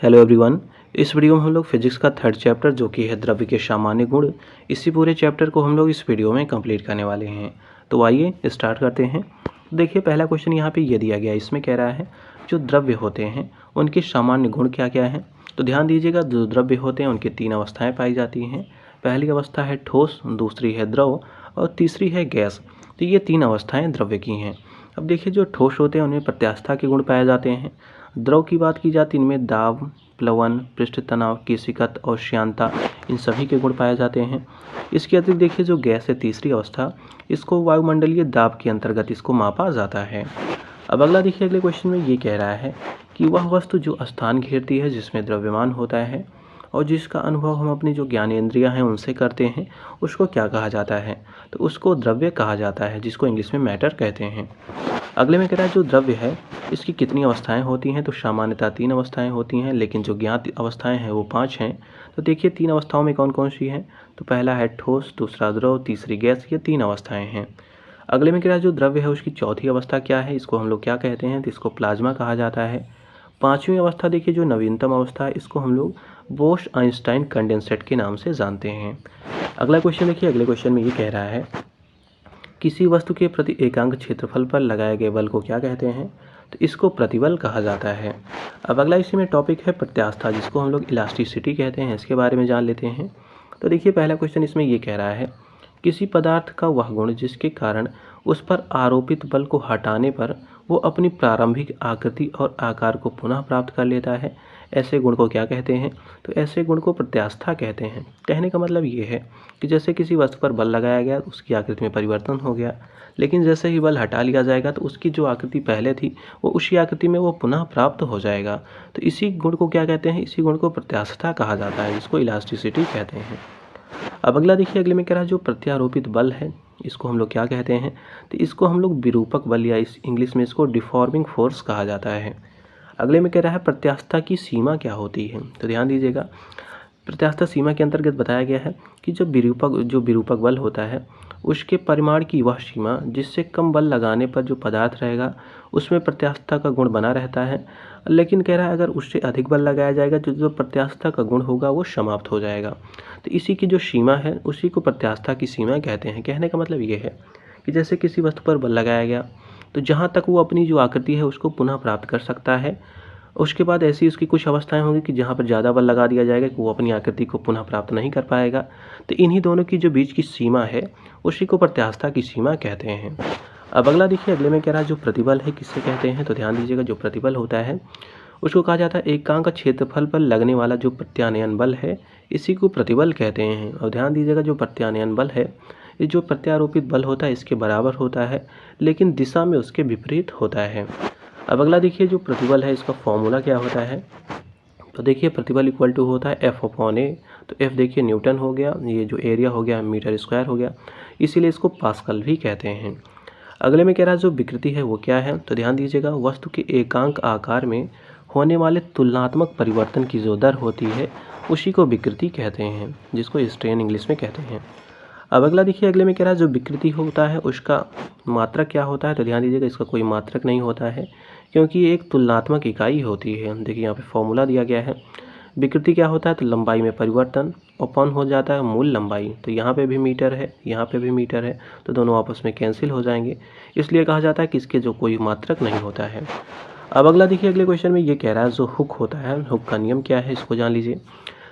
Hello everyone. इस video में हम लोग फिजिक्स का थर्ड चैप्टर जो कि है द्रव्य के सामान्य गुण, इसी पूरे चैप्टर को हम लोग इस वीडियो में कंप्लीट करने वाले हैं। तो आइए स्टार्ट करते हैं। देखिए पहला क्वेश्चन यहाँ पे ये दिया गया है, इसमें कह रहा है जो द्रव्य होते हैं उनके सामान्य गुण क्या क्या हैं। तो ध्यान दीजिएगा, जो द्रव्य होते हैं उनकी तीन अवस्थाएँ पाई जाती हैं। पहली अवस्था है ठोस, दूसरी है द्रव और तीसरी है गैस। तो ये तीन अवस्थाएँ द्रव्य की हैं। अब देखिए जो ठोस होते हैं उनमें प्रत्यास्थता के गुण पाए जाते हैं। द्रव की बात की जाती है, इनमें दाब, प्लवन, पृष्ठ तनाव, केशिकत और श्यानता, इन सभी के गुण पाए जाते हैं। इसके अतिरिक्त देखिए जो गैस है तीसरी अवस्था, इसको वायुमंडलीय दाब के अंतर्गत इसको मापा जाता है। अब अगला देखिए, अगले क्वेश्चन में ये कह रहा है कि वह वस्तु जो स्थान घेरती है जिसमें द्रव्यमान होता है और जिसका अनुभव हम अपनी जो ज्ञानेंद्रियां हैं उनसे करते हैं, उसको क्या कहा जाता है। तो उसको द्रव्य कहा जाता है, जिसको इंग्लिश में मैटर कहते हैं। अगले में कह रहा है जो द्रव्य है इसकी कितनी अवस्थाएं होती हैं। तो सामान्यतः तीन अवस्थाएं होती हैं, लेकिन जो ज्ञात अवस्थाएं हैं वो 5 हैं। तो देखिए तीन अवस्थाओं में कौन कौन सी हैं। तो पहला है ठोस, दूसरा द्रव, तीसरी गैस, ये तीन अवस्थाएं हैं। अगले में कह रहा है जो द्रव्य है उसकी चौथी अवस्था क्या है, इसको हम लोग क्या कहते हैं। तो इसको प्लाज्मा कहा जाता है। पांचवी अवस्था देखिए जो नवीनतम अवस्था है, इसको हम लोग बोस आइंस्टाइन कंडेंसेट के नाम से जानते हैं। अगला क्वेश्चन देखिए, अगले क्वेश्चन में ये कह रहा है किसी वस्तु के प्रति एकांक क्षेत्रफल पर लगाए गए बल को क्या कहते हैं। तो इसको प्रतिबल कहा जाता है। अब अगला इसी में टॉपिक है प्रत्यास्थता, जिसको हम लोग इलास्टिसिटी कहते हैं। इसके बारे में जान लेते हैं। तो देखिए पहला क्वेश्चन इसमें ये कह रहा है किसी पदार्थ का वह गुण जिसके कारण उस पर आरोपित बल को हटाने पर वो अपनी प्रारंभिक आकृति और आकार को पुनः प्राप्त कर लेता है, ऐसे गुण को क्या कहते हैं। तो ऐसे गुण को प्रत्यास्थता कहते हैं। कहने का मतलब ये है कि जैसे किसी वस्तु पर बल लगाया गया, उसकी आकृति में परिवर्तन हो गया, लेकिन जैसे ही बल हटा लिया जाएगा तो उसकी जो आकृति पहले थी वो उसी आकृति में वो पुनः प्राप्त हो जाएगा। तो इसी गुण को क्या कहते हैं, इसी गुण को प्रत्यास्थता कहा जाता है, जिसको इलास्टिसिटी कहते हैं। अब अगला देखिए, अगले में कह रहा है जो प्रत्यारोपित बल है इसको हम लोग क्या कहते हैं। तो इसको हम लोग विरूपक बल या इस इंग्लिश में इसको डिफॉर्मिंग फोर्स कहा जाता है। अगले में कह रहा है प्रत्यास्थता की सीमा क्या होती है। तो ध्यान दीजिएगा, प्रत्यास्थता सीमा के अंतर्गत बताया गया है कि जब विरूपक बल होता है उसके परिमाण की वह सीमा जिससे कम बल लगाने पर जो पदार्थ रहेगा उसमें प्रत्यास्थता का गुण बना रहता है, लेकिन कह रहा है अगर उससे अधिक बल लगाया जाएगा तो जो प्रत्यास्थता का गुण होगा वो समाप्त हो जाएगा। तो इसी की जो सीमा है उसी को प्रत्यास्थता की सीमा कहते हैं। कहने का मतलब ये है कि जैसे किसी वस्तु पर बल लगाया गया तो जहाँ तक वो अपनी जो आकृति है उसको पुनः प्राप्त कर सकता है, उसके बाद ऐसी उसकी कुछ अवस्थाएं होंगी कि जहाँ पर ज़्यादा बल लगा दिया जाएगा कि वो अपनी आकृति को पुनः प्राप्त नहीं कर पाएगा। तो इन्हीं दोनों की जो बीच की सीमा है उसी को प्रत्यास्थता की सीमा कहते हैं। अब अगला देखिए, अगले में कह रहा है जो प्रतिबल है किससे कहते हैं। तो ध्यान दीजिएगा, जो प्रतिबल होता है उसको कहा जाता है एकांक क्षेत्रफल पर लगने वाला जो प्रत्यानयन बल है, इसी को प्रतिबल कहते हैं। और ध्यान दीजिएगा, जो प्रत्यानयन बल है ये जो प्रत्यारोपित बल होता है इसके बराबर होता है, लेकिन दिशा में उसके विपरीत होता है। अब अगला देखिए, जो प्रतिबल है इसका फॉर्मूला क्या होता है। तो देखिए प्रतिबल इक्वल टू होता है F/A। तो F देखिए न्यूटन हो गया, ये जो एरिया हो गया मीटर स्क्वायर हो गया, इसीलिए इसको पास्कल भी कहते हैं। अगले में कह रहा है जो विकृति है वो क्या है। तो ध्यान दीजिएगा, वस्तु के एकांक आकार में होने वाले तुलनात्मक परिवर्तन की जो दर होती है उसी को विकृति कहते हैं, जिसको स्ट्रेन इंग्लिश में कहते हैं। अब अगला देखिए, अगले में कह रहा है जो विकृति होता है उसका मात्रक क्या होता है। तो ध्यान दीजिएगा, इसका कोई मात्रक नहीं होता है क्योंकि ये एक तुलनात्मक इकाई होती है। देखिए यहाँ पे फॉर्मूला दिया गया है, विकृति क्या होता है तो लंबाई में परिवर्तन अपॉन हो जाता है मूल लंबाई। तो यहाँ पे भी मीटर है, यहाँ पे भी मीटर है, तो दोनों आपस में कैंसिल हो जाएंगे, इसलिए कहा जाता है कि इसके जो कोई मात्रक नहीं होता है। अब अगला देखिए, अगले क्वेश्चन में ये कह रहा है जो हुक होता है, हुक का नियम क्या है इसको जान लीजिए।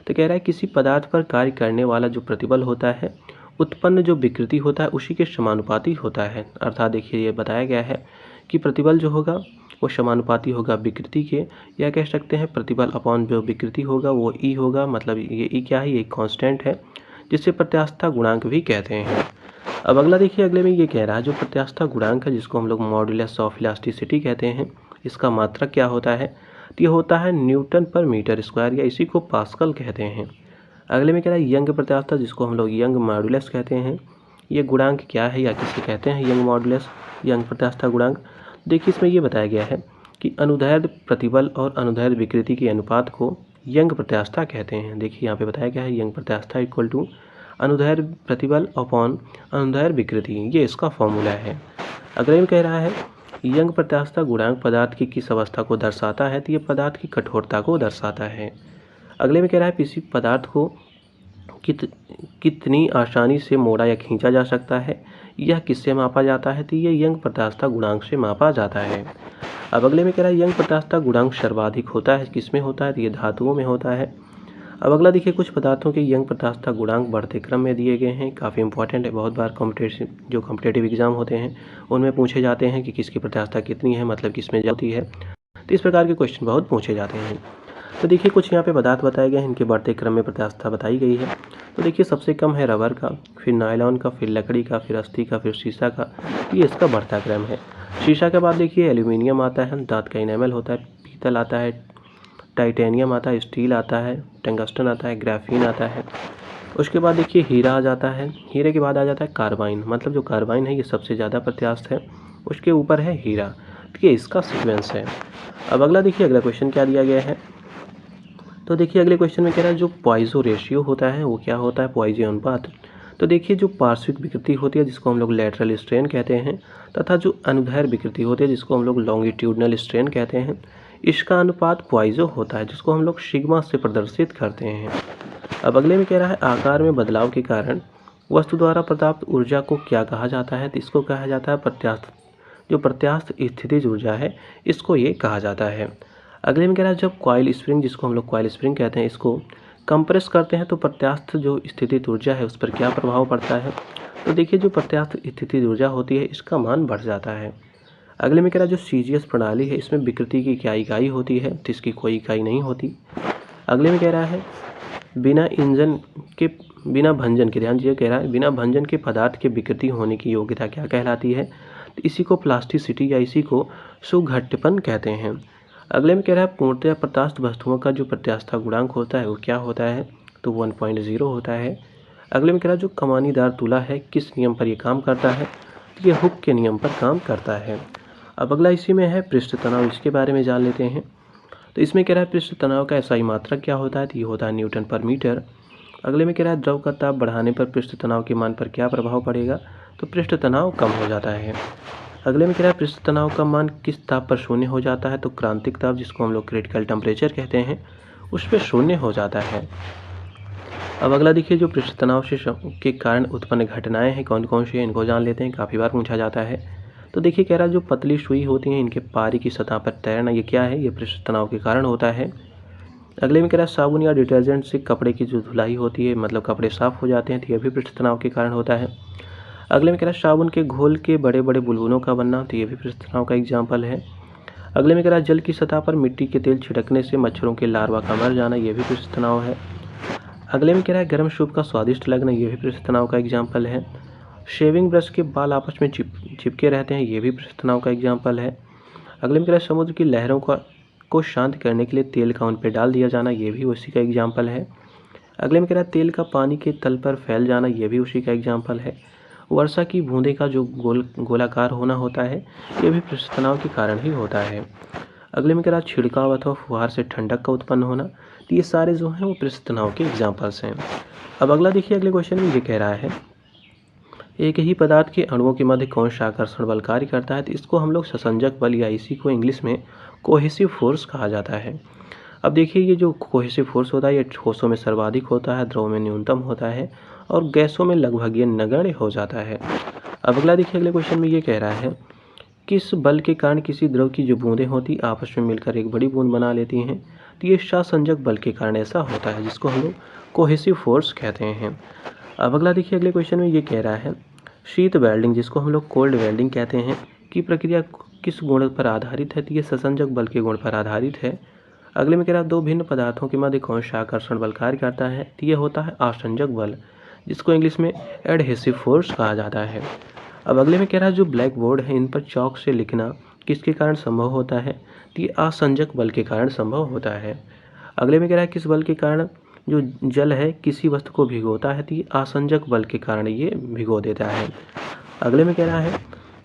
तो कह रहा है किसी पदार्थ पर कार्य करने वाला जो प्रतिबल होता है उत्पन्न जो विकृति होता है उसी के समानुपाती होता है। अर्थात देखिए ये बताया गया है कि प्रतिबल जो होगा वो समानुपाती होगा विकृति के, या कह सकते हैं प्रतिबल अपॉन जो विकृति होगा वो ई होगा। मतलब ये ई क्या है, ये कांस्टेंट है जिसे प्रत्यास्थता गुणांक भी कहते हैं। अब अगला देखिए, अगले में ये कह रहा है जो प्रत्यास्थता गुणांक है जिसको हम लोग मॉडुलस ऑफ इलास्टिसिटी कहते हैं, इसका मात्रक क्या होता है। तो ये होता है न्यूटन पर मीटर स्क्वायर, या इसी को पास्कल कहते हैं। अगले में कह रहा है यंग प्रत्यास्थता जिसको हम लोग यंग मॉडुलस कहते हैं, ये गुणांक क्या है या किसे कहते हैं यंग मॉडुलस, यंग प्रत्यास्थता गुणांक। देखिए इसमें ये बताया गया है कि अनुदैर्ध्य प्रतिबल और अनुदैर्ध्य विकृति के अनुपात को यंग प्रत्यास्थता कहते हैं। देखिए यहाँ पे बताया गया है यंग प्रत्यास्थता इक्वल टू अनुदैर्ध्य प्रतिबल अपॉन अनुदैर्ध्य विकृति, ये इसका फॉर्मूला है। अगले में कह रहा है यंग प्रत्यास्थता गुणांक पदार्थ की किस अवस्था को दर्शाता है? तो ये पदार्थ की कठोरता को दर्शाता है। अगले में कह रहा है किसी पदार्थ को कितनी आसानी से मोड़ा या खींचा जा सकता है, यह किससे मापा जाता है? तो ये यंग प्रत्यास्थता गुणांक से मापा जाता है। अब अगले में कह रहा है यंग प्रत्यास्थता गुणांक सर्वाधिक होता है, किसमें होता है? तो ये धातुओं में होता है। अब अगला देखिए, कुछ पदार्थों के यंग प्रत्यास्थता गुणांक बढ़ते क्रम में दिए गए हैं। काफ़ी इंपॉर्टेंट है, बहुत बार कॉम्पिटेटिव एग्जाम होते हैं उनमें पूछे जाते हैं कि किसकी प्रत्यास्थता कितनी है, मतलब किसमें होती है। तो इस प्रकार के क्वेश्चन बहुत पूछे जाते हैं। तो देखिए कुछ यहाँ पे पदार्थ बताए गए हैं, इनके बढ़ते क्रम में प्रत्यास्थता बताई गई है। तो देखिए सबसे कम है रबर का, फिर नायलॉन का, फिर लकड़ी का, फिर अस्थि का, फिर शीशा का। ये इसका बढ़ता क्रम है। शीशा के बाद देखिए एल्यूमिनियम आता है, दांत का इनेमल होता है, पीतल आता है, टाइटेनियम आता है, स्टील आता है, टंगस्टन आता है, ग्राफीन आता है। उसके बाद देखिए हीरा आ जाता है। हीरे के बाद आ जाता है कार्बाइन, मतलब जो कार्बाइन है ये सबसे ज़्यादा प्रत्यास्थ है। उसके ऊपर है हीरा। तो ये इसका सीक्वेंस है। अब अगला देखिए, अगला क्वेश्चन क्या दिया गया है। तो देखिए अगले क्वेश्चन में कह रहा है जो पॉइजो रेशियो होता है वो क्या होता है? पॉइजो अनुपात। तो देखिए जो पार्श्विक विकृति होती है जिसको हम लोग लैटरल स्ट्रेन कहते हैं, तथा जो अनुदैर्ध्य विकृति होती है जिसको हम लोग लॉन्गिट्यूडनल स्ट्रेन कहते हैं, इसका अनुपात पॉइजो होता है, जिसको हम लोग सिग्मा से प्रदर्शित करते हैं। अब अगले में कह रहा है आकार में बदलाव के कारण वस्तु द्वारा प्राप्त ऊर्जा को क्या कहा जाता है? तो इसको कहा जाता है प्रत्यास्थ, जो प्रत्यास्थ स्थितिज ऊर्जा है इसको ये कहा जाता है। अगले में कह रहा है जब कॉइल स्प्रिंग, जिसको हम लोग कॉइल स्प्रिंग कहते हैं, इसको कंप्रेस करते हैं तो प्रत्यास्थ जो स्थितिज ऊर्जा है उस पर क्या प्रभाव पड़ता है? तो देखिए जो प्रत्यास्थ स्थितिज ऊर्जा होती है इसका मान बढ़ जाता है। अगले में कह रहा है जो सीजीएस प्रणाली है इसमें विकृति की क्या इकाई होती है? तो इसकी कोई इकाई नहीं होती। अगले में कह रहा है बिना भंजन के, ध्यान दीजिए, कह रहा है बिना भंजन के पदार्थ के विकृति होने की योग्यता क्या कहलाती है? तो इसी को प्लास्टिसिटी या इसी को सुघट्यपन कहते हैं। अगले में कह रहा है पूर्णतया प्रत्यास्थ वस्तुओं का जो प्रत्यास्थता गुणांक होता है वो क्या होता है? तो 1.0 होता है। अगले में कह रहा है जो कमानीदार तुला है किस नियम पर ये काम करता है? तो ये हुक के नियम पर काम करता है। अब अगला इसी में है पृष्ठ तनाव, इसके बारे में जान लेते हैं। तो इसमें कह रहा है पृष्ठ तनाव का एसआई मात्रक क्या होता है? तो ये होता है न्यूटन पर मीटर। अगले में कह रहा है द्रव का ताप बढ़ाने पर पृष्ठ तनाव के मान पर क्या प्रभाव पड़ेगा? तो पृष्ठ तनाव कम हो जाता है। अगले में कह रहा है पृष्ठ तनाव का मान किस ताप पर शून्य हो जाता है? तो क्रांतिक ताप, जिसको हम लोग क्रिटिकल टेम्परेचर कहते हैं, उस पर शून्य हो जाता है। अब अगला देखिए जो पृष्ठ तनाव से के कारण उत्पन्न घटनाएं हैं कौन कौन सी हैं, इनको जान लेते हैं, काफ़ी बार पूछा जाता है। तो देखिए कह रहा है जो पतली सुई होती हैं इनके पारी की सतह पर तैरना, ये क्या है? ये पृष्ठ तनाव के कारण होता है। अगले में कह रहा है साबुन या डिटर्जेंट से कपड़े की जो धुलाई होती है, मतलब कपड़े साफ हो जाते हैं, तो ये भी पृष्ठ तनाव के कारण होता है। अगले में कह रहा है साबुन के घोल के बड़े बड़े बुलबुलों का बनना, तो ये भी पृष्ठ तनाव का एग्जाम्पल है। अगले में कह रहा है जल की सतह पर मिट्टी के तेल छिड़कने से मच्छरों के लार्वा का मर जाना, ये भी पृष्ठ तनाव है। अगले में कह रहा है गर्म सूप का स्वादिष्ट लगना, ये भी पृष्ठ तनाव का एग्जाम्पल है। शेविंग ब्रश के बाल आपस में चिपके रहते हैं, ये भी पृष्ठ तनाव का एग्जाम्पल है। अगले में कह रहा है समुद्र की लहरों को शांत करने के लिए तेल का उन पर डाल दिया जाना, ये भी उसी का एग्जाम्पल है। अगले में कह रहा है तेल का पानी के तल पर फैल जाना, ये भी उसी का एग्जाम्पल है। वर्षा की बूंदे का जो गोलाकार होना होता है ये भी पृष्ठ तनाव के कारण ही होता है। अगले में कह रहा है छिड़काव अथवा फुहार से ठंडक का उत्पन्न होना, तो ये सारे जो हैं वो पृष्ठ तनाव के एग्जाम्पल्स हैं। अब अगला देखिए, अगले क्वेश्चन में ये कह रहा है एक ही पदार्थ के अणुओं के मध्य कौन सा आकर्षण बल कार्य करता है? तो इसको हम लोग ससंजक बल या इसी को इंग्लिश में कोहेसिव फोर्स कहा जाता है। अब देखिए ये जो कोहेसिव फोर्स होता है ये ठोसों में सर्वाधिक होता है, द्रव में न्यूनतम होता है और गैसों में लगभग ये नगण्य हो जाता है। अब अगला देखिए, अगले क्वेश्चन में ये कह रहा है किस बल के कारण किसी द्रव की जो बूंदें होती आपस में मिलकर एक बड़ी बूंद बना लेती हैं? तो ये सहसंजक बल के कारण ऐसा होता है, जिसको हम लोग कोहेसिव फोर्स कहते हैं। अब अगला देखिए, अगले क्वेश्चन में ये कह रहा है शीत वेल्डिंग, जिसको हम लोग कोल्ड वेल्डिंग कहते हैं, की प्रक्रिया किस गुण पर आधारित है? तो ये सहसंजक बल के गुण पर आधारित है। अगले में कह रहा है दो भिन्न पदार्थों के मध्य कौन सा आकर्षण बल कार्य करता है? तो ये होता है आसंजक बल, जिसको इंग्लिश में एडहेसिव फोर्स कहा जाता है। अब अगले में कह रहा है जो ब्लैक बोर्ड है इन पर चौक से लिखना किसके कारण संभव होता है? तो ये आसंजक बल के कारण संभव होता है। अगले में कह रहा है किस बल के कारण जो जल है किसी वस्तु को भिगोता है? तो ये आसंजक बल के कारण ये भिगो देता है। अगले में कह रहा है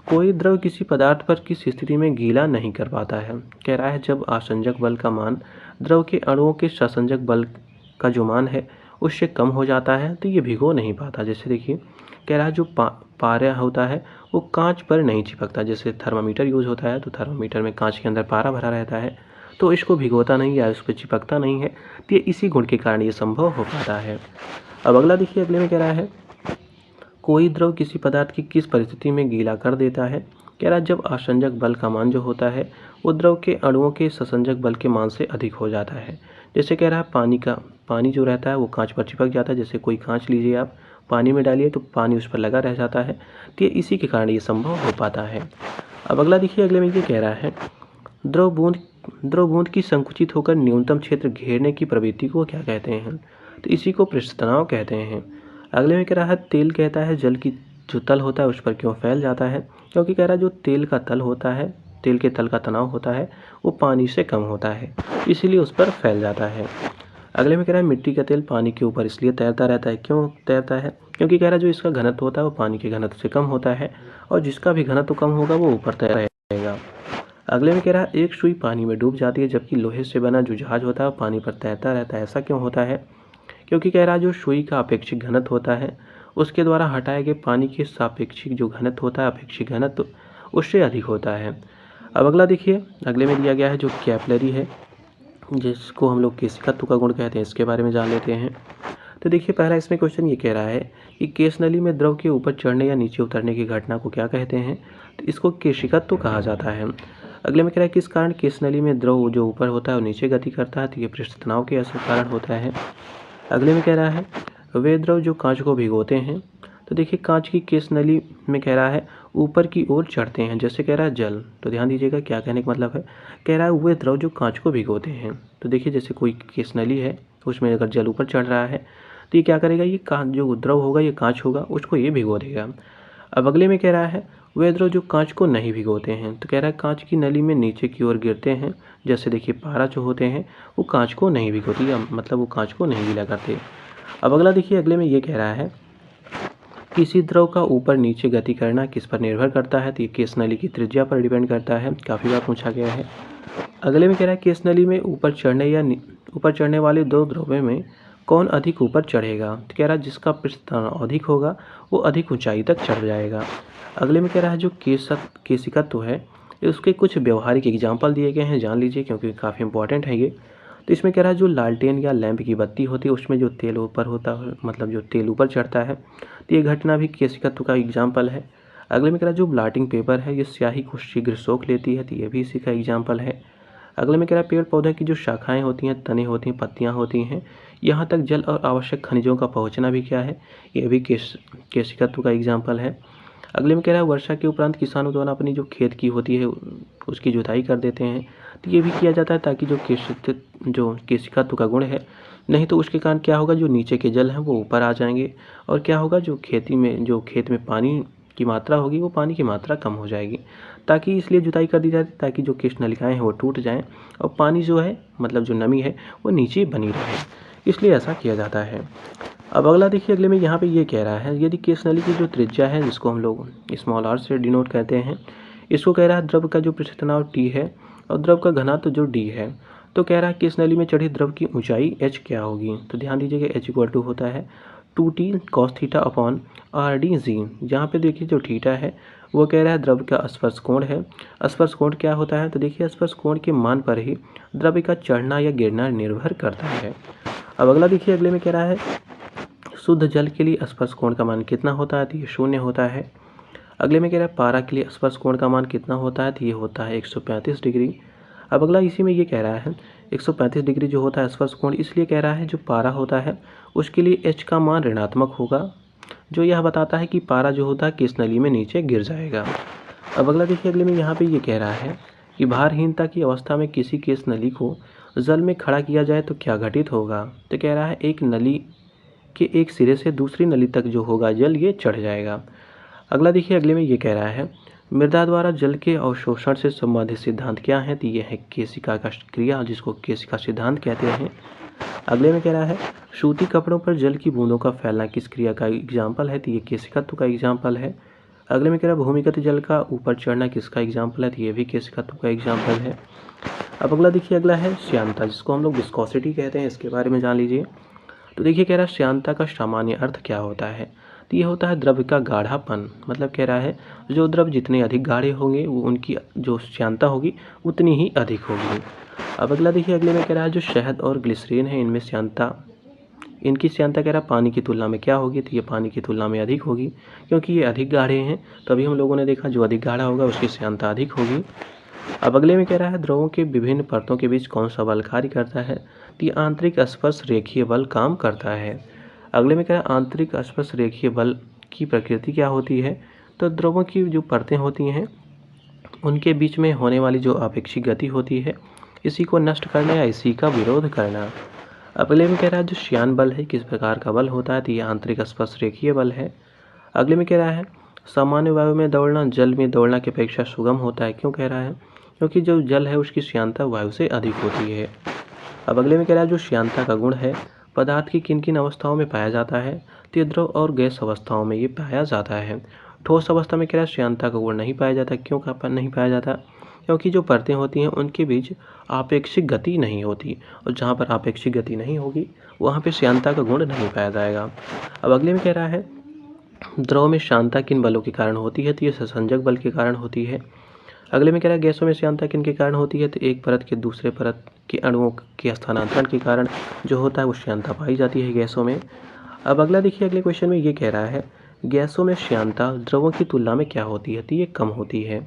कोई द्रव किसी पदार्थ पर किस स्थिति में गीला नहीं कर पाता है? कह रहा है जब आसंजक बल का मान द्रव के अणुओं के सहसंजक बल का जो मान है उससे कम हो जाता है तो ये भिगो नहीं पाता। जैसे देखिए कह रहा है जो पारा होता है वो कांच पर नहीं चिपकता। जैसे थर्मामीटर यूज़ होता है तो थर्मामीटर में कांच के अंदर पारा भरा रहता है, तो इसको भिगोता नहीं या उस पर चिपकता नहीं है। तो ये इसी गुण के कारण ये संभव हो पाता है। अब अगला देखिए, अगले में कह रहा है कोई द्रव किसी पदार्थ की किस परिस्थिति में गीला कर देता है। कह रहा है जब आसंजक बल का मान जो होता है वो द्रव के अणुओं के ससंजक बल के मान से अधिक हो जाता है। जैसे कह रहा है पानी जो रहता है वो कांच पर चिपक जाता है। जैसे कोई कांच लीजिए आप, पानी में डालिए तो पानी उस पर लगा रह जाता है। तो ये इसी के कारण ये संभव हो पाता है। अब अगला देखिए, अगले में ये कह रहा है द्रव बूंद की संकुचित होकर न्यूनतम क्षेत्र घेरने की प्रवृत्ति को क्या कहते हैं। तो इसी को पृष्ठ तनाव कहते हैं। अगले में कह रहा है तेल कहता है जल की जो तल होता है उस पर क्यों फैल जाता है। क्योंकि कह रहा है जो तेल का तल होता है, तेल के तल का तनाव होता है वो पानी से कम होता है, इसीलिए उस पर फैल जाता है। अगले में कह रहा है मिट्टी का तेल पानी के ऊपर इसलिए तैरता रहता है। क्यों तैरता है? क्योंकि कह रहा है जो इसका घनत्व होता है वो पानी के घनत्व से कम होता है, और जिसका भी घनत्व कम होगा वो ऊपर तैर रहेगा। अगले में कह रहा है एक सुई पानी में डूब जाती है जबकि लोहे से बना जो जहाज होता है वो पानी पर तैरता रहता है। ऐसा क्यों होता है? क्योंकि कह रहा है जो सुई का अपेक्षिक घनत्व होता है उसके द्वारा हटाए गए पानी के सापेक्षिक जो घनत्व होता है, अपेक्षिक घनत्व, उससे अधिक होता है। अब अगला देखिए, अगले में दिया गया है जो कैपिलरी है जिसको हम लोग केशिकत्व का गुण कहते हैं, इसके बारे में जान लेते हैं। तो देखिए पहला इसमें क्वेश्चन ये कह रहा है कि केश नली में द्रव के ऊपर चढ़ने या नीचे उतरने की घटना को क्या कहते हैं। तो इसको केशिकत्व कहा जाता है। अगले में कह रहा है किस कारण केश नली में द्रव जो ऊपर होता है वो नीचे गति करता है। तो ये पृष्ठ तनाव के असर कारण होता है। अगले में कह रहा है वे द्रव जो कांच को भिगोते हैं। तो देखिए कांच की केश नली में कह रहा है ऊपर की ओर चढ़ते हैं। जैसे कह रहा है जल, तो ध्यान दीजिएगा क्या कहने का मतलब है। कह रहा है वे द्रव जो कांच को भिगोते हैं। तो देखिए जैसे कोई केश नली है उसमें अगर जल ऊपर चढ़ रहा है तो ये क्या करेगा, ये कांच जो द्रव होगा ये कांच होगा उसको ये भिगो देगा। अब अगले में कह रहा है वे द्रव जो कांच को नहीं भिगोते हैं। तो कह रहा है कांच की नली में नीचे की ओर गिरते हैं। जैसे देखिए पारा जो होते हैं वो कांच को नहीं भिगोती, या मतलब वो कांच को नहीं गीला करते। अब अगला देखिए, अगले में ये कह रहा है किसी द्रव का ऊपर नीचे गति करना किस पर निर्भर करता है। तो ये केश नली की त्रिज्या पर डिपेंड करता है, काफ़ी बार पूछा गया है। अगले में कह रहा है केश नली में ऊपर चढ़ने वाले दो द्रव्यों में कौन अधिक ऊपर चढ़ेगा। तो कह रहा है जिसका पृष्ठ तनाव अधिक होगा वो अधिक ऊंचाई तक चढ़ जाएगा। अगले में कह रहा है जो केशिकत्व है उसके कुछ व्यवहारिक एग्जाम्पल दिए गए हैं, जान लीजिए क्योंकि काफ़ी इंपॉर्टेंट है ये। तो इसमें कह रहा है जो लालटेन या लैंप की बत्ती होती है उसमें जो तेल ऊपर होता है, मतलब जो तेल ऊपर चढ़ता है, तो ये घटना भी केशिकत्व का एग्जाम्पल है। अगले में कह रहा है जो ब्लॉटिंग पेपर है ये स्याही को शीघ्र सोख लेती है, तो ये भी इसी का एग्जाम्पल है। अगले में कह रहा है पेड़ पौधे की जो शाखाएं होती हैं, तने होती हैं, पत्तियां होती हैं, यहाँ तक जल और आवश्यक खनिजों का पहुँचना भी क्या है, ये भी केशिकत्व का एग्जाम्पल है। अगले में कह रहा है वर्षा के उपरांत किसानों द्वारा अपनी जो खेत की होती है उसकी जुताई कर देते हैं। तो ये भी किया जाता है ताकि जो केशिकत्व का गुण है, नहीं तो उसके कारण क्या होगा जो नीचे के जल हैं वो ऊपर आ जाएंगे, और क्या होगा जो खेत में पानी की मात्रा होगी वो पानी की मात्रा कम हो जाएगी। ताकि इसलिए जुताई कर दी जाती है ताकि जो केश नलिकाएँ हैं वो टूट जाएँ और पानी जो है मतलब जो नमी है वो नीचे बनी रहे, इसलिए ऐसा किया जाता है। अब अगला देखिए, अगले में यहाँ पे ये कह रहा है यदि केश नली की जो त्रिज्या है जिसको हम लोग स्मॉल आर से डिनोट करते हैं, इसको कह रहा है द्रव का जो पृष्ठ तनाव टी है और द्रव का घनत्व जो डी है। तो कह रहा है केश नली में चढ़ी द्रव की ऊंचाई एच क्या होगी। तो ध्यान दीजिएगा एच इक्वल टू होता है 2t cos theta upon R D G. यहाँ पे देखिए जो थीटा है वो कह रहा है द्रव का स्पर्श कोण है। स्पर्श कोण क्या होता है, तो देखिए स्पर्श कोण के मान पर ही द्रव का चढ़ना या गिरना निर्भर करता है। अब अगला देखिए, अगले में कह रहा है शुद्ध जल के लिए स्पर्श कोण का मान कितना होता है, तो ये 0 होता है। अगले में कह रहा है पारा के लिए स्पर्श कोण का मान कितना होता है, तो ये होता है 135 डिग्री। अब अगला इसी में ये कह रहा है 135 डिग्री जो होता है स्पर्श कोण, इसलिए कह रहा है जो पारा होता है उसके लिए एच का मान ऋणात्मक होगा, जो यह बताता है कि पारा जो होता है केश नली में नीचे गिर जाएगा। अब अगला देखिए, अगले में यहाँ पे ये कह रहा है कि भारहीनता की अवस्था में किसी केश नली को जल में खड़ा किया जाए तो क्या घटित होगा। तो कह रहा है एक नली के एक सिरे से दूसरी नली तक जो होगा जल ये चढ़ जाएगा। अगला देखिए, अगले में ये कह रहा है मृदा द्वारा जल के अवशोषण से संबंधित सिद्धांत क्या है, तो ये है केशिका का क्रिया जिसको केशिका सिद्धांत कहते हैं। अगले में कह रहा है सूती कपड़ों पर जल की बूंदों का फैलना किस क्रिया का एग्जाम्पल है, तो ये केशिकत्व का एग्जाम्पल है। अगले में कह रहा है भूमिगत जल का ऊपर चढ़ना किसका एग्जाम्पल है, तो ये भी केशिकत्व का एग्जाम्पल है। अब अगला देखिए, अगला है श्यानता जिसको हम लोग विस्कोसिटी कहते हैं, इसके बारे में जान लीजिए। तो देखिए कह रहा है श्यानता का सामान्य अर्थ क्या होता है, तो ये होता है द्रव का गाढ़ापन। मतलब कह रहा है जो द्रव जितने अधिक गाढ़े होंगे वो उनकी जो श्यानता होगी उतनी ही अधिक होगी। अब अगला देखिए, अगले में कह रहा है जो शहद और ग्लिसरीन है इनमें श्यानता, इनकी श्यानता कह रहा है पानी की तुलना में क्या होगी, तो ये पानी की तुलना में अधिक होगी क्योंकि ये अधिक गाढ़े हैं। तभी हम लोगों ने देखा जो अधिक गाढ़ा होगा उसकी श्यानता अधिक होगी। अब अगले में कह रहा है द्रवों के विभिन्न परतों के बीच कौन सा बल कार्य करता है, तो ये आंतरिक स्पर्श रेखीय बल काम करता है। अगले में कह रहा है आंतरिक स्पर्श रेखीय बल की प्रकृति क्या होती है, तो द्रवों की जो परतें होती हैं उनके बीच में होने वाली जो आपेक्षिक गति होती है इसी को नष्ट करना या इसी का विरोध करना। अगले में कह रहा है जो श्यान बल है किस प्रकार का बल होता है, तो ये आंतरिक स्पर्श रेखीय बल है। अगले में कह रहा है सामान्य वायु में दौड़ना जल में दौड़ना की अपेक्षा सुगम होता है। क्यों कह रहा है, क्योंकि जो जल है उसकी श्यानता वायु से अधिक होती है। अब अगले में कह रहा है जो श्यानता का गुण है पदार्थ की किन किन अवस्थाओं में पाया जाता है, तो ये द्रव और गैस अवस्थाओं में ये पाया जाता है। ठोस अवस्था में कह रहा है श्यानता का गुण नहीं पाया जाता। क्यों नहीं पाया जाता, क्योंकि जो परतें होती हैं उनके बीच आपेक्षिक गति नहीं होती, और जहाँ पर आपेक्षिक गति नहीं होगी वहाँ पे श्यानता का गुण नहीं पाया जाएगा। अब अगले में कह रहा है द्रव में श्यानता किन बलों के कारण होती है, तो ये संसंजक बल के कारण होती है। अगले में कह रहा है गैसों में श्यानता किन के कारण होती है, तो एक परत के दूसरे परत के अणुओं के स्थानांतरण के कारण जो होता है वो श्यानता पाई जाती है गैसों में। अब अगला देखिए, अगले क्वेश्चन में ये कह रहा है गैसों में श्यानता द्रवों की तुलना में क्या होती है, तो ये कम होती है।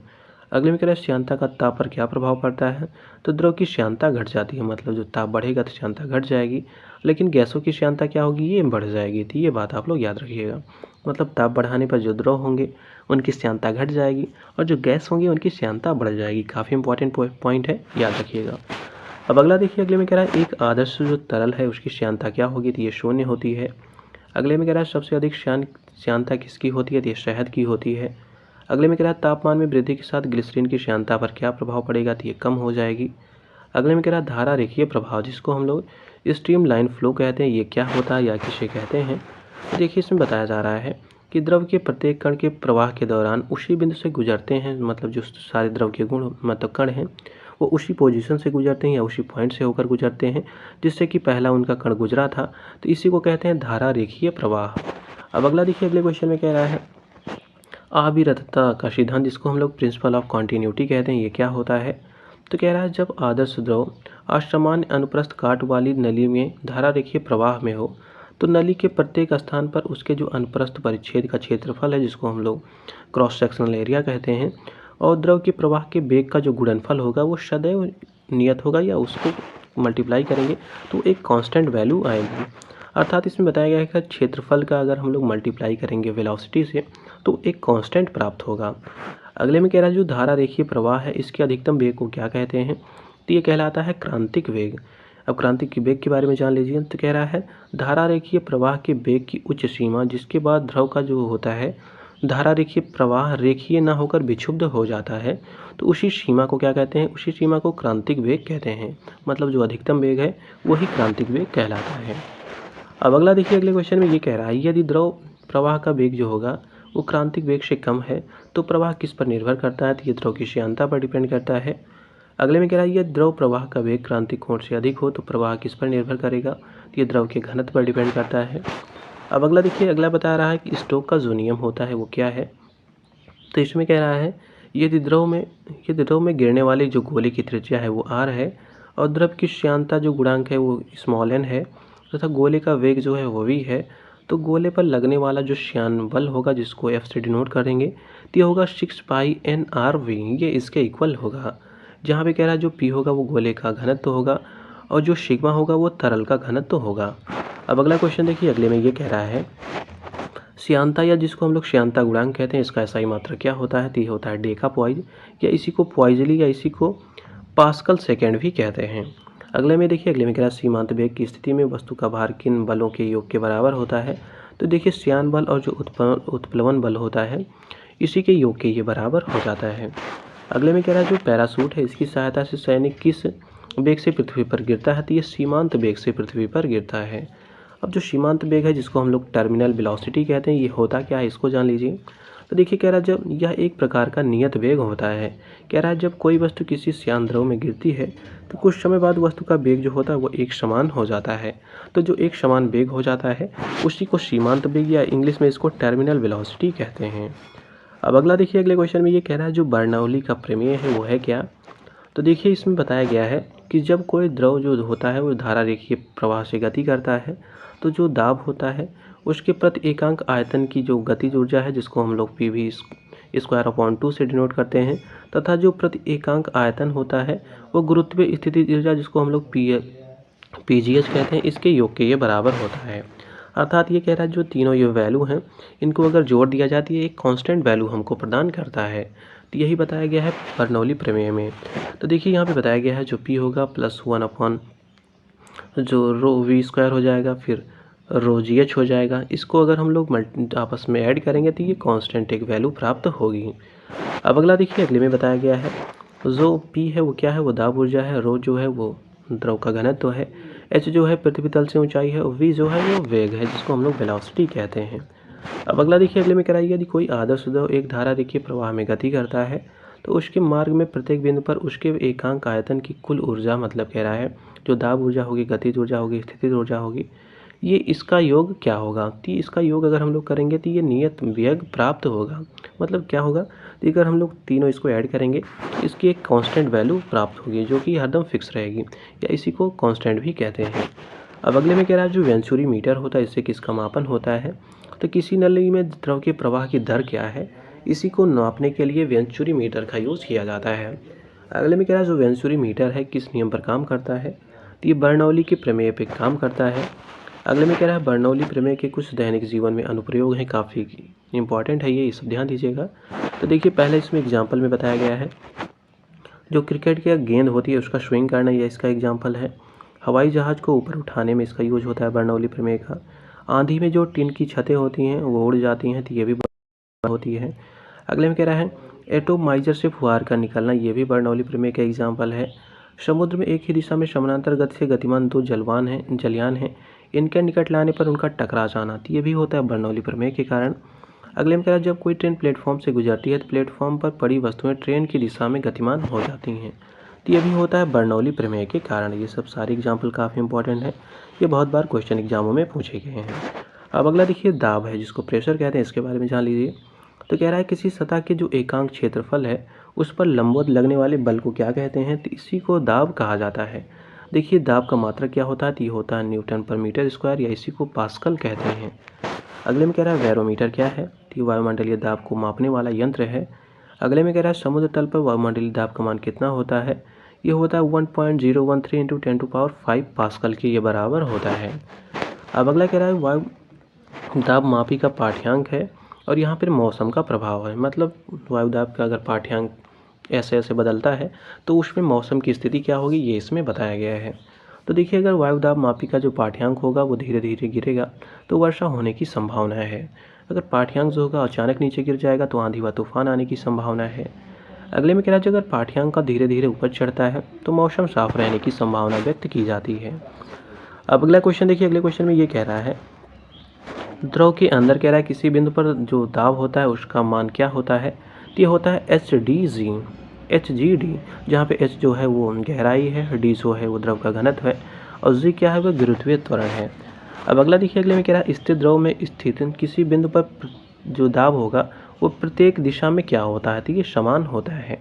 अगले में कह रहा है श्यानता का ताप पर क्या प्रभाव पड़ता है, तो द्रव की श्यानता घट जाती है। मतलब जो ताप बढ़ेगा तो श्यानता घट जाएगी, लेकिन गैसों की श्यानता क्या होगी, ये बढ़ जाएगी। तो ये बात आप लोग याद रखिएगा। मतलब ताप बढ़ाने पर जो द्रव होंगे उनकी श्यानता घट जाएगी और जो गैस होंगी उनकी श्यानता बढ़ जाएगी। काफ़ी इंपॉर्टेंट पॉइंट है, याद रखिएगा। अब अगला देखिए, अगले में कह रहा है एक आदर्श जो तरल है उसकी श्यानता क्या होगी, तो ये शून्य होती है। अगले में कह रहा है सबसे अधिक श्यानता किसकी होती है, तो ये शहद की होती है। अगले में कह रहा है तापमान में वृद्धि के साथ ग्लिसरीन की श्यानता पर क्या प्रभाव पड़ेगा, तो ये कम हो जाएगी। अगले में कह रहा है धारा रेखीय प्रभाव जिसको हम लोग स्ट्रीम लाइन फ्लो कहते हैं, ये क्या होता है या किसे कहते हैं। तो देखिए इसमें बताया जा रहा है कि द्रव के प्रत्येक कण के प्रवाह के दौरान उसी बिंदु से गुजरते हैं। मतलब जो सारे द्रव के गुण मतलब कण हैं वो उसी पोजीशन से गुजरते हैं या उसी पॉइंट से होकर गुजरते हैं जिससे कि पहला उनका कण गुजरा था, तो इसी को कहते हैं धारा रेखीय प्रवाह। अब अगला देखिए, अगले क्वेश्चन में कह रहा है अविरतता का सिद्धांत जिसको हम लोग प्रिंसिपल ऑफ कॉन्टिन्यूटी कहते हैं, ये क्या होता है। तो कह रहा है जब आदर्श द्रव असामान्य अनुप्रस्थ काट वाली नली में धारा रेखीय प्रवाह में हो तो नली के प्रत्येक स्थान पर उसके जो अनुप्रस्थ परिच्छेद का क्षेत्रफल है जिसको हम लोग क्रॉस सेक्शनल एरिया कहते हैं, और द्रव के प्रवाह के वेग का जो गुणनफल होगा वो सदैव नियत होगा या उसको मल्टीप्लाई करेंगे तो एक कांस्टेंट वैल्यू आएगी। अर्थात इसमें बताया गया है कि क्षेत्रफल का अगर हम लोग मल्टीप्लाई करेंगे वेलोसिटी से तो एक कांस्टेंट प्राप्त होगा। अगले में कह रहा है जो धारा रेखीय प्रवाह है इसके अधिकतम वेग को क्या कहते हैं, तो ये कहलाता है क्रांतिक वेग। अब क्रांतिक वेग के बारे में जान लीजिए। तो कह रहा है धारा रेखीय प्रवाह के वेग की उच्च सीमा जिसके बाद द्रव का जो होता है धारा रेखीय प्रवाह रेखीय न होकर विक्षुब्ध हो जाता है, तो उसी सीमा को क्या कहते हैं, उसी सीमा को क्रांतिक वेग कहते हैं। मतलब जो अधिकतम वेग है वही क्रांतिक वेग कहलाता है। अब अगला देखिए, अगले क्वेश्चन में ये कह रहा है यदि द्रव प्रवाह का वेग जो होगा वो क्रांतिक वेग से कम है तो प्रवाह किस पर निर्भर करता है, तो ये द्रव की श्यानता पर डिपेंड करता है। अगले में कह रहा है यदि द्रव प्रवाह का वेग क्रांतिक कोण से अधिक हो तो प्रवाह किस पर निर्भर करेगा, तो ये द्रव के घनत्व पर डिपेंड करता है। अब अगला देखिए, अगला बता रहा है कि स्टोक का जो नियम होता है वो क्या है। तो इसमें कह रहा है यदि द्रव में गिरने वाली जो गोले की त्रिज्या है वो r है और द्रव की श्यानता जो गुणांक है वो n है तथा गोले का वेग जो है वो v है, तो गोले पर लगने वाला जो श्यान बल होगा जिसको f से डिनोट करेंगे तो ये होगा 6 पाई nRV, ये इसके इक्वल होगा। जहाँ पे कह रहा है जो p होगा वो गोले का घनत्व होगा और जो सिग्मा होगा वो तरल का घनत्व होगा। अब अगला क्वेश्चन देखिए, अगले में ये कह रहा है श्यानता या जिसको हम लोग श्यानता गुणांक कहते हैं इसका एसआई मात्रा क्या होता है, तो ये होता है डेका पॉइज या इसी को पॉइजली या इसी को पास्कल सेकेंड भी कहते हैं। अगले में देखिए, अगले में कह रहा है सीमांत वेग की स्थिति में वस्तु का भार किन बलों के योग के बराबर होता है, तो देखिए श्यान बल और जो उत्प्लवन बल होता है इसी के योग के ये बराबर हो जाता है। अगले में कह रहा है जो पैरासूट है इसकी सहायता से सैनिक किस वेग से पृथ्वी पर गिरता है, तो ये सीमांत वेग से पृथ्वी पर गिरता है। अब जो सीमांत वेग है जिसको हम लोग टर्मिनल वेलोसिटी कहते हैं ये होता क्या है इसको जान लीजिए। तो देखिए कह रहा है जब यह एक प्रकार का नियत वेग होता है। कह रहा है जब कोई वस्तु किसी श्यान द्रव में गिरती है तो कुछ समय बाद वस्तु का वेग जो होता है वो एक समान हो जाता है। तो जो एक समान वेग हो जाता है उसी को सीमांत वेग या इंग्लिश में इसको टर्मिनल वेलोसिटी कहते हैं। अब अगला देखिए अगले क्वेश्चन में ये कह रहा है जो बर्नौली का प्रमेय है वो है क्या। तो देखिए इसमें बताया गया है कि जब कोई द्रव जो होता है वो धारा रेखीय प्रवाह से गति करता है तो जो दाब होता है उसके प्रति एकांक आयतन की जो गतिज ऊर्जा है जिसको हम लोग PV स्क्वायर अपॉन 2 से डिनोट करते हैं, तथा जो प्रति एकांक आयतन होता है वो गुरुत्वीय स्थिति ऊर्जा जिसको हम लोग PGH कहते हैं, इसके योग के ये बराबर होता है। अर्थात ये कह रहा है जो तीनों ये वैल्यू हैं इनको अगर जोड़ दिया जाती है एक कांस्टेंट वैल्यू हमको प्रदान करता है। तो यही बताया गया है बर्नौली प्रमेय में। तो देखिए यहाँ पे बताया गया है जो P होगा +1 अपॉन जो रो V स्क्वायर हो जाएगा, फिर रो GH हो जाएगा। इसको अगर हम लोग आपस में ऐड करेंगे तो ये कांस्टेंट एक वैल्यू प्राप्त होगी। अब अगला देखिए अगले में बताया गया है जो P है वो क्या है, वो दाब ऊर्जा है, रो जो है वो द्रव का घनत्व है, H जो है पृथ्वी तल से ऊंचाई है, और V जो है वो वेग है जिसको हम लोग वेलोसिटी कहते हैं। अब अगला देखिए अगले में कराइए यदि कोई आदर्श द्रव एक धारा रेखीय प्रवाह में गति करता है तो उसके मार्ग में प्रत्येक बिंदु पर उसके एकांक आयतन की कुल ऊर्जा, मतलब कह रहा है जो दाब ऊर्जा होगी, गतिज ऊर्जा होगी, स्थितिज ऊर्जा होगी, ये इसका योग क्या होगा। तो इसका योग अगर हम लोग करेंगे तो ये नियत वेग प्राप्त होगा। मतलब क्या होगा, तो अगर हम लोग तीनों इसको ऐड करेंगे इसकी एक कांस्टेंट वैल्यू प्राप्त होगी जो कि हरदम फिक्स रहेगी, या इसी को कांस्टेंट भी कहते हैं। अब अगले में कह रहा है जो वेंचुरी मीटर होता है इससे किसका मापन होता है। तो किसी नली में द्रव के प्रवाह की दर क्या है, इसी को नापने के लिए वेंचुरी मीटर का यूज़ किया जाता है। अगले में कह रहा है जो वेंचुरी मीटर है किस नियम पर काम करता है, तो ये बर्नौली के प्रमेय पर काम करता है। अगले में कह रहा है बर्नौली प्रमेय के कुछ दैनिक जीवन में अनुप्रयोग हैं, काफ़ी इंपॉर्टेंट है ये सब ध्यान दीजिएगा। तो देखिए पहले इसमें एग्जाम्पल में बताया गया है जो क्रिकेट की गेंद होती है उसका स्विंग करना, यह इसका एग्जाम्पल है। हवाई जहाज़ को ऊपर उठाने में इसका यूज होता है बर्नौली प्रमेय का। आंधी में जो टिन की छतें होती हैं वो उड़ जाती हैं तो ये भी होती है। अगले में कह रहा है एटोमाइजर से फुहार का निकलना, ये भी बर्नौली प्रमेय का एग्जाम्पल है। समुद्र में एक ही दिशा में समानांतर गति से गतिमान दो जलयान हैं, इनके निकट लाने पर उनका टकरा जाना, तो ये भी होता है बर्नौली प्रमेय के कारण। अगले में कह रहा है जब कोई ट्रेन प्लेटफॉर्म से गुजरती है तो प्लेटफॉर्म पर पड़ी वस्तुएं ट्रेन की दिशा में गतिमान हो जाती हैं, तो ये भी होता है बर्नौली प्रमेय के कारण। ये सब सारे एग्जाम्पल काफ़ी इंपॉर्टेंट हैं, ये बहुत बार क्वेश्चन एग्जामों में पूछे गए हैं। अब अगला देखिए दाब है जिसको प्रेशर कहते हैं, इसके बारे में जान लीजिए। तो कह रहा है किसी सतह के जो एकांक क्षेत्रफल है उस पर लंबवत लगने वाले बल को क्या कहते हैं, तो इसी को दाब कहा जाता है। देखिए दाब का मात्रक क्या होता है, तो ये होता है न्यूटन पर मीटर स्क्वायर, या इसी को पास्कल कहते हैं। अगले में कह रहा है बैरोमीटर क्या है, तो ये वायुमंडलीय दाब को मापने वाला यंत्र है। अगले में कह रहा है समुद्र तल पर वायुमंडलीय दाब का मान कितना होता है, ये होता है 1.013 इंटू 10⁵ पास्कल के ये बराबर होता है। अब अगला कह रहा है वायु दाब मापी का पाठ्यांक है और यहाँ पर मौसम का प्रभाव है। मतलब वायु दाब का अगर पाठ्यांक ऐसे ऐसे बदलता है तो उसमें मौसम की स्थिति क्या होगी ये इसमें बताया गया है। तो देखिए अगर वायु दाब मापी का जो पाठ्यांक होगा वो धीरे धीरे गिरेगा तो वर्षा होने की संभावना है। अगर पाठ्यांक जो होगा अचानक नीचे गिर जाएगा तो आंधी व तूफान आने की संभावना है। अगले में कह रहा है अगर पाठ्यांक का धीरे धीरे ऊपर चढ़ता है तो मौसम साफ रहने की संभावना व्यक्त की जाती है। अब अगला क्वेश्चन देखिए, अगले क्वेश्चन में ये कह रहा है द्रव के अंदर कह रहा है किसी बिंदु पर जो दाब होता है उसका मान क्या होता है, तो ये होता है HGD, जहाँ पे H जो है वो गहराई है, D जो है वो द्रव का घनत्व है, और G क्या है वो गुरुत्वीय त्वरण है। अब अगला देखिए अगले में कह रहा है स्थिर द्रव में स्थित किसी बिंदु पर जो दाब होगा वो प्रत्येक दिशा में क्या होता है, तो ये समान होता है।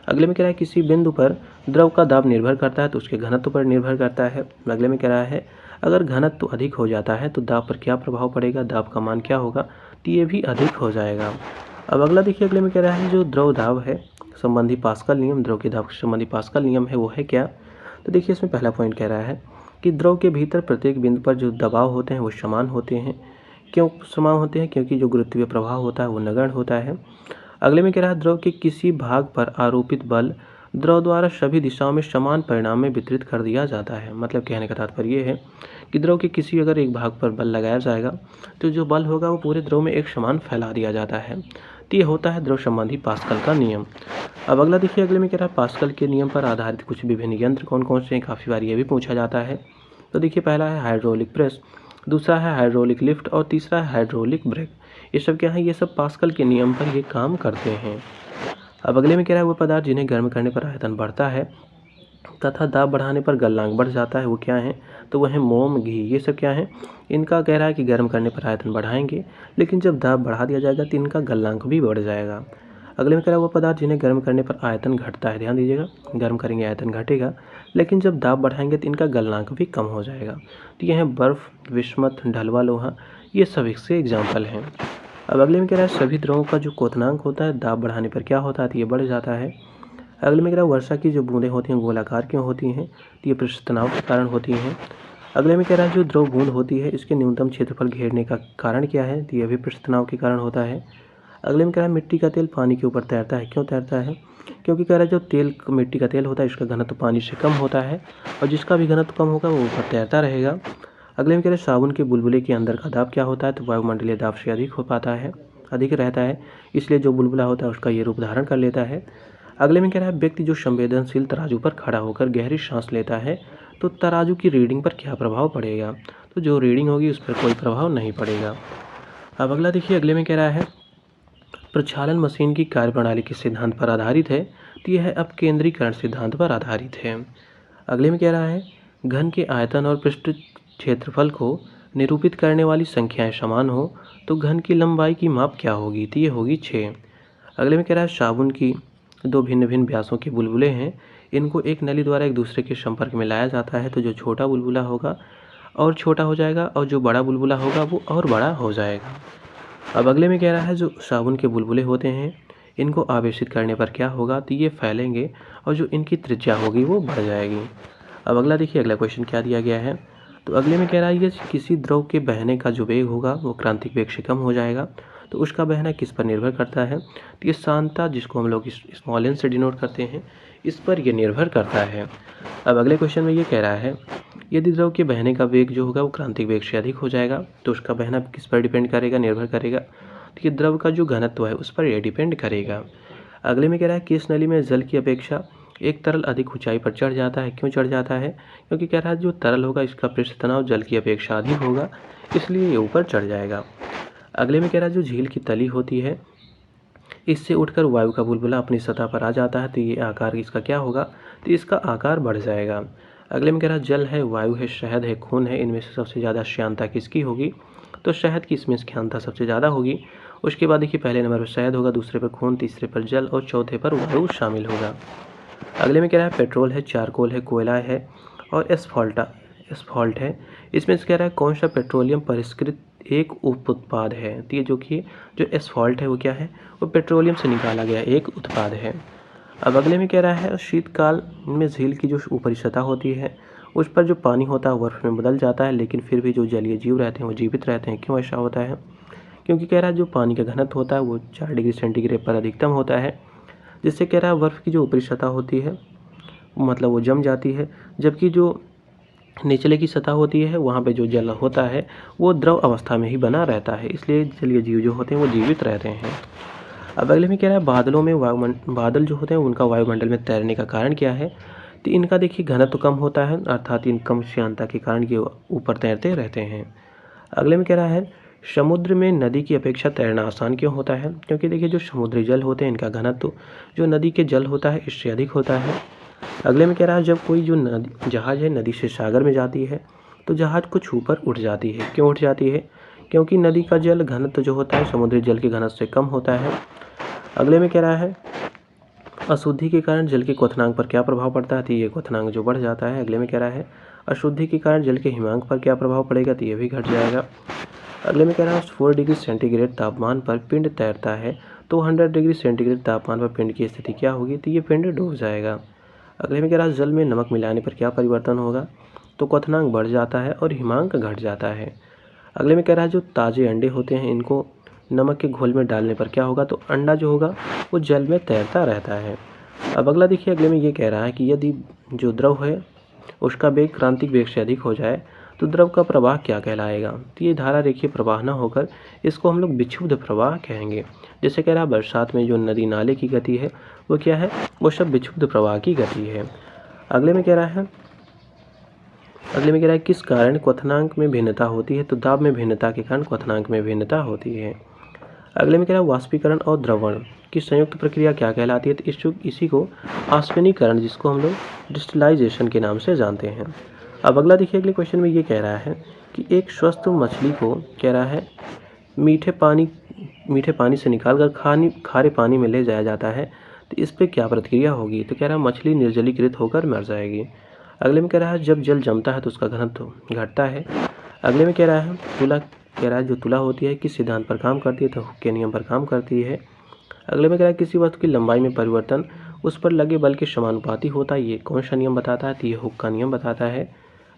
अगले में कह रहा है किसी बिंदु पर द्रव का दाब निर्भर करता है तो उसके घनत्व पर निर्भर करता है। अगले में कह रहा है अगर घनत्व अधिक हो जाता है तो दाब पर क्या प्रभाव पड़ेगा, दाब का मान क्या होगा, तो ये भी अधिक हो जाएगा। अब अगला देखिए अगले में कह रहा है जो द्रव दाब है संबंधी पास्कल नियम, द्रव के दाब संबंधी पास्कल नियम है वो है क्या। तो देखिए इसमें पहला पॉइंट कह रहा है कि द्रव के भीतर प्रत्येक बिंदु पर जो दबाव होते हैं वो समान होते हैं। क्यों समान होते हैं, क्योंकि जो गुरुत्वीय प्रभाव होता है वो नगण्य होता है। अगले में कह रहा है द्रव के किसी भाग पर आरोपित बल द्रव द्वारा सभी दिशाओं में समान परिणाम में वितरित कर दिया जाता है। मतलब कहने का तात्पर्य ये है कि द्रव के किसी अगर एक भाग पर बल लगाया जाएगा तो जो बल होगा वो पूरे द्रव में एक समान फैला दिया जाता है। तो ये होता है द्रव संबंधी पास्कल का नियम। अब अगला देखिए अगले में कह रहा है पास्कल के नियम पर आधारित कुछ विभिन्न यंत्र कौन कौन से हैं, काफ़ी बार ये भी पूछा जाता है। तो देखिए पहला है हाइड्रोलिक प्रेस, दूसरा है हाइड्रोलिक लिफ्ट और तीसरा है हाइड्रोलिक ब्रेक। ये सब क्या है, ये सब पास्कल के नियम पर ये काम करते हैं। अब अगले में कह रहा है वो पदार्थ जिन्हें गर्म करने पर आयतन बढ़ता है तथा दाब बढ़ाने पर गलनांक बढ़ जाता है, वो क्या है, तो वह है मोम, घी। ये सब क्या है, इनका कह रहा है कि गर्म करने पर आयतन बढ़ाएंगे, लेकिन जब दाब बढ़ा दिया जाएगा तो इनका गलनांक भी बढ़ जाएगा। अगले में कह रहा है वो पदार्थ जिन्हें गर्म करने पर आयतन घटता है, ध्यान दीजिएगा, गर्म करेंगे आयतन घटेगा, लेकिन जब दाब बढ़ाएंगे तो इनका गलनांक भी कम हो जाएगा। तो ये हैं बर्फ़, विस्मत, ढलवा लोहा, ये सब इससे एग्जाम्पल हैं। अब अगले में कह रहा है सभी द्रवों का जो क्वथनांक होता है दाब बढ़ाने पर क्या होता है, तो ये बढ़ जाता है। अगले में कह रहा है वर्षा की जो बूंदें होती हैं गोलाकार क्यों होती हैं, तो ये पृष्ठ तनाव के कारण होती हैं। अगले में कह रहा है जो द्रव बूंद होती है इसके न्यूनतम क्षेत्रफल घेरने का कारण क्या है, तो यह भी पृष्ठ तनाव के कारण होता है। अगले में कह रहा है मिट्टी का तेल पानी के ऊपर तैरता है, क्यों तैरता है, क्योंकि कह रहा है जो तेल मिट्टी का तेल होता है इसका घनत्व पानी से कम होता है और जिसका भी घनत्व कम होगा वो ऊपर तैरता रहेगा। अगले में कह रहे हैं साबुन के बुलबुले के अंदर का दाब क्या होता है, तो वायुमंडलीय दाब से अधिक हो पाता है, अधिक रहता है, इसलिए जो बुलबुला होता है उसका ये रूप धारण कर लेता है। अगले में कह रहा है व्यक्ति जो संवेदनशील तराजू पर खड़ा होकर गहरी सांस लेता है तो तराजू की रीडिंग पर क्या प्रभाव पड़ेगा, तो जो रीडिंग होगी उस पर कोई प्रभाव नहीं पड़ेगा। अब अगला देखिए, अगले में कह रहा है प्रक्षालन मशीन की कार्यप्रणाली किस सिद्धांत पर आधारित है, तो यह अपकेंद्रीकरण सिद्धांत पर आधारित है। अगले में कह रहा है घन के आयतन और पृष्ठ क्षेत्रफल को निरूपित करने वाली संख्याएं समान हो तो घन की लंबाई की माप क्या होगी, तो ये होगी 6। अगले में कह रहा है साबुन की दो भिन्न भिन्न व्यासों के बुलबुले हैं, इनको एक नली द्वारा एक दूसरे के संपर्क में लाया जाता है तो जो छोटा बुलबुला होगा और छोटा हो जाएगा और जो बड़ा बुलबुला होगा वो और बड़ा हो जाएगा। अब अगले में कह रहा है जो साबुन के बुलबुले होते हैं इनको आवेशित करने पर क्या होगा, तो ये फैलेंगे और जो इनकी त्रिज्या होगी वो बढ़ जाएगी। अब अगला देखिए, अगला क्वेश्चन क्या दिया गया है, तो अगले में कह रहा है ये किसी द्रव के बहने का जो वेग होगा वो क्रांतिक वेग से कम हो जाएगा, तो उसका बहना किस पर निर्भर करता है, तो ये सांद्रता जिसको हम लोग स्मॉल एन से डिनोट करते हैं इस पर यह निर्भर करता है। अब अगले क्वेश्चन में ये कह रहा है यदि द्रव के बहने का वेग जो होगा वो क्रांतिक वेग से अधिक हो जाएगा तो उसका बहना किस पर डिपेंड करेगा, निर्भर करेगा, तो ये द्रव का जो घनत्व है उस पर यह डिपेंड करेगा। अगले में कह रहा है किस नली में जल की अपेक्षा एक तरल अधिक ऊंचाई पर चढ़ जाता है, क्यों चढ़ जाता है, क्योंकि कह रहा है जो तरल होगा इसका पृष्ठ तनाव जल की अपेक्षा अधिक होगा इसलिए ये ऊपर चढ़ जाएगा। अगले में कह रहा है जो झील की तली होती है इससे उठकर वायु का बुलबुला अपनी सतह पर आ जाता है तो ये आकार इसका क्या होगा, तो इसका आकार बढ़ जाएगा। अगले में कह रहा है जल है, वायु है, शहद है, खून है, इनमें से सबसे ज़्यादा श्यानता किसकी होगी, तो शहद की इसमें श्यानता सबसे ज़्यादा होगी। उसके बाद देखिए पहले नंबर पर शहद होगा, दूसरे पर खून, तीसरे पर जल और चौथे पर वायु शामिल होगा। अगले में कह रहा है पेट्रोल है, चारकोल है, कोयला है और एस्फॉल्ट है, इसमें से कह रहा है कौन सा पेट्रोलियम परिष्कृत एक उप उत्पाद है, तो ये जो एस्फॉल्ट है वो क्या है, वो पेट्रोलियम से निकाला गया एक उत्पाद है। अब अगले में कह रहा है शीतकाल में झील की जो ऊपरी सतह होती है उस पर जो पानी होता है बर्फ में बदल जाता है, लेकिन फिर भी जो जलीय जीव रहते हैं वो जीवित रहते हैं, क्यों ऐसा होता है, क्योंकि कह रहा है जो पानी का घनत्व होता है वो 4 डिग्री सेंटीग्रेड पर अधिकतम होता है, जिससे कह रहा है बर्फ़ की जो ऊपरी सतह होती है मतलब वो जम जाती है, जबकि जो निचले की सतह होती है वहाँ पे जो जल होता है वो द्रव अवस्था में ही बना रहता है, इसलिए जलीय जीव जो होते हैं वो जीवित रहते हैं। अब अगले में कह रहा है बादलों में बादल जो होते हैं उनका वायुमंडल में तैरने का कारण क्या है, तो इनका देखिए घनत्व कम होता है अर्थात इन कम श्यानता के कारण ये ऊपर तैरते रहते हैं। अगले में कह रहा है समुद्र में नदी की अपेक्षा तैरना आसान क्यों होता है, क्योंकि देखिए जो समुद्री जल होते हैं इनका घनत्व जो नदी के जल होता है इससे अधिक होता है। अगले में कह रहा है जब कोई जो जहाज़ है नदी से सागर में जाती है तो जहाज़ कुछ ऊपर उठ जाती है, क्यों उठ जाती है, क्योंकि नदी का जल घनत्व जो होता है समुद्री जल के घनत्व से कम होता है। अगले में कह रहा है अशुद्धि के कारण जल के क्वथनांक पर क्या प्रभाव पड़ता है, तो ये क्वथनांक जो बढ़ जाता है। अगले में कह रहा है अशुद्धि के कारण जल के हिमांक पर क्या प्रभाव पड़ेगा, तो ये भी घट जाएगा। अगले में कह रहा है 4 डिग्री सेंटीग्रेड तापमान पर पिंड तैरता है तो 100 डिग्री सेंटीग्रेड तापमान पर पिंड की स्थिति क्या होगी, तो ये पिंड डूब जाएगा। अगले में कह रहा है जल में नमक मिलाने पर क्या परिवर्तन होगा, तो क्वथनांक बढ़ जाता है और हिमांक घट जाता है। अगले में कह रहा है जो ताज़े अंडे होते हैं इनको नमक के घोल में डालने पर क्या होगा, तो अंडा जो होगा वो जल में तैरता रहता है। अब अगला देखिए, अगले में ये कह रहा है कि यदि जो द्रव है उसका वेग क्रांतिक वेग से अधिक हो जाए तो द्रव का प्रवाह क्या कहलाएगा, तो ये धारा रेखीय प्रवाह न होकर इसको हम लोग विक्षुब्ध प्रवाह कहेंगे। जैसे कह रहा है बरसात में जो नदी नाले की गति है वो क्या है, वो सब विक्षुब्ध प्रवाह की गति है। अगले में कह रहा है किस कारण क्वथनांक में भिन्नता होती है, तो दाब में भिन्नता के कारण क्वथनांक में भिन्नता होती है। अगले में कह रहा है वाष्पीकरण और द्रवण की संयुक्त प्रक्रिया क्या कहलाती है, तो इसी को आस्फेनीकरण, जिसको हम लोग डिस्टिलाइजेशन के नाम से जानते हैं। अब अगला देखिए, अगले क्वेश्चन में ये कह रहा है कि एक स्वस्थ मछली को कह रहा है मीठे पानी से निकालकर खारे पानी में ले जाया जाता है, तो इस पर क्या प्रतिक्रिया होगी, तो कह रहा है मछली निर्जलीकृत होकर मर जाएगी। अगले में कह रहा है जब जल जमता है तो उसका घनत्व घटता है। अगले में कह रहा है तुला, कह रहा है जो तुला होती है किस सिद्धांत पर काम करती है, तो हुक के नियम पर काम करती है। अगले में कह रहा है किसी वस्तु की लंबाई में परिवर्तन उस पर लगे बल के समानुपाती होता है, ये कौन सा नियम बताता है, तो ये हुक का नियम बताता है।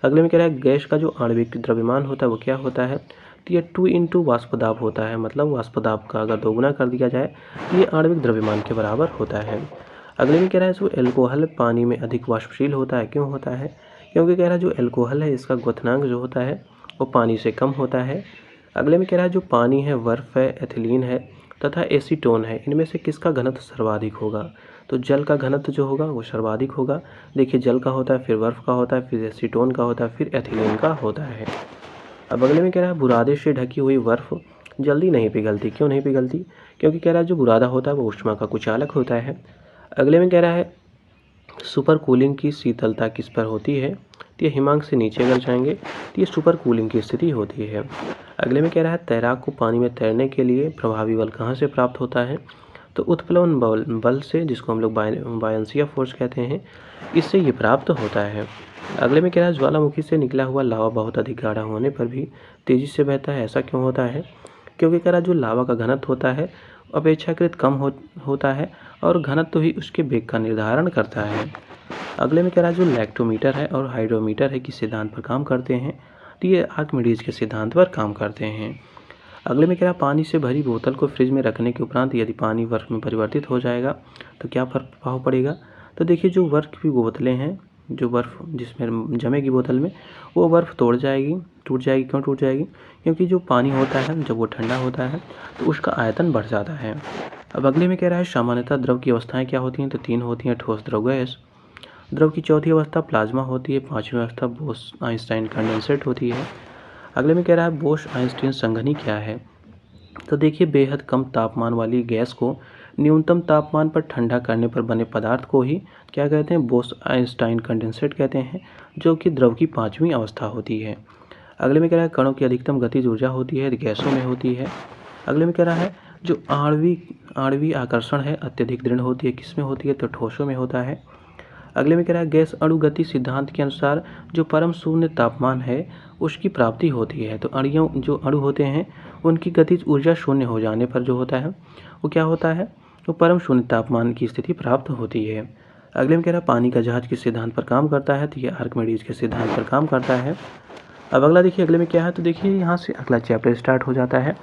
अगले में कह रहा है गैस का जो आणविक द्रव्यमान होता है वो क्या होता है, तो ये 2 वाष्पदाब होता है, मतलब वाष्पदाब का अगर दोगुना कर दिया जाए तो ये आणविक द्रव्यमान के बराबर होता है। अगले में कह रहा है जो एल्कोहल पानी में अधिक वाष्पशील होता है, क्यों होता है, क्योंकि कह रहा है जो एल्कोहल है इसका क्वथनांक जो होता है वो पानी से कम होता है। अगले में कह रहा है जो पानी है, बर्फ है, एथिलीन है तथा एसीटोन है, इनमें से किसका घनत्व सर्वाधिक होगा, तो जल का घनत्व जो होगा वो सर्वाधिक होगा। देखिए जल का होता है, फिर बर्फ का होता है, फिर एसीटोन का होता है, फिर एथिलीन का होता है। अब अगले में कह रहा है बुरादे से ढकी हुई बर्फ जल्दी नहीं पिघलती, क्यों नहीं पिघलती, क्योंकि कह रहा है जो बुरादा होता है वो ऊष्मा का कुचालक होता है। अगले में कह रहा है सुपर कूलिंग की शीतलता किस पर होती है, तो ये हिमांक से नीचे अगर जाएंगे तो ये सुपर कूलिंग की स्थिति होती है। अगले में कह रहा है तैराक को पानी में तैरने के लिए प्रभावी बल कहाँ से प्राप्त होता है, तो उत्प्लवन बल से, जिसको हम लोग बायंसिया फोर्स कहते हैं, इससे ये प्राप्त होता है। अगले में कह रहा है ज्वालामुखी से निकला हुआ लावा बहुत अधिक गाढ़ा होने पर भी तेजी से बहता है, ऐसा क्यों होता है, क्योंकि कह रहा है जो लावा का घनत्व होता है अपेक्षाकृत कम होता है और घनत्व ही उसके वेग का निर्धारण करता है। अगले में कह रहा है जो लैक्टोमीटर है और हाइड्रोमीटर है किस सिद्धांत पर काम करते हैं, तो ये आर्किमिडीज के सिद्धांत पर काम करते हैं। अगले में कह रहा है पानी से भरी बोतल को फ्रिज में रखने के उपरांत यदि पानी बर्फ में परिवर्तित हो जाएगा तो क्या प्रभाव पड़ेगा, तो देखिए जो बर्फ की बोतलें हैं, जो बर्फ़ जिसमें जमेगी बोतल में, वो बर्फ़ टूट जाएगी। क्यों टूट जाएगी, क्योंकि जो पानी होता है जब वो ठंडा होता है तो उसका आयतन बढ़ जाता है। अब अगले में कह रहा है सामान्यतः द्रव की अवस्थाएं क्या होती हैं, तो 3 होती हैं, ठोस, द्रव, गैस। द्रव की चौथी अवस्था प्लाज्मा होती है, 5वीं अवस्था बोस आइंस्टाइन कंडेंसेट होती है। अगले में कह रहा है बोस आइंस्टीन संघनी क्या है, तो देखिए बेहद कम तापमान वाली गैस को न्यूनतम तापमान पर ठंडा करने पर बने पदार्थ को ही क्या कहते हैं, बोस आइंस्टाइन कंडेंसेट कहते हैं, जो कि द्रव की 5वीं अवस्था होती है। अगले में कह रहा है कणों की अधिकतम गतिज ऊर्जा होती है, गैसों में होती है। अगले में कह रहा है जो आणविक आकर्षण है अत्यधिक दृढ़ होती है, किस में होती है, तो ठोसों में होता है। अगले में कह रहा है गैस अणु गति सिद्धांत के अनुसार जो परम शून्य तापमान है उसकी प्राप्ति होती है, तो जो अणु होते हैं उनकी गतिज ऊर्जा शून्य हो जाने पर जो होता है वो क्या होता है, वो परम शून्य तापमान की स्थिति प्राप्त होती है। अगले में कह रहा है पानी का जहाज किस सिद्धांत पर काम करता है, तो ये आर्किमिडीज के सिद्धांत पर काम करता है। अब अगला देखिए अगले में क्या है, तो देखिए यहाँ से अगला चैप्टर स्टार्ट हो जाता है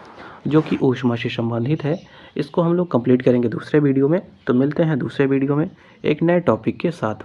जो कि ऊष्मा से संबंधित है। इसको हम लोग कंप्लीट करेंगे दूसरे वीडियो में, तो मिलते हैं दूसरे वीडियो में एक नए टॉपिक के साथ।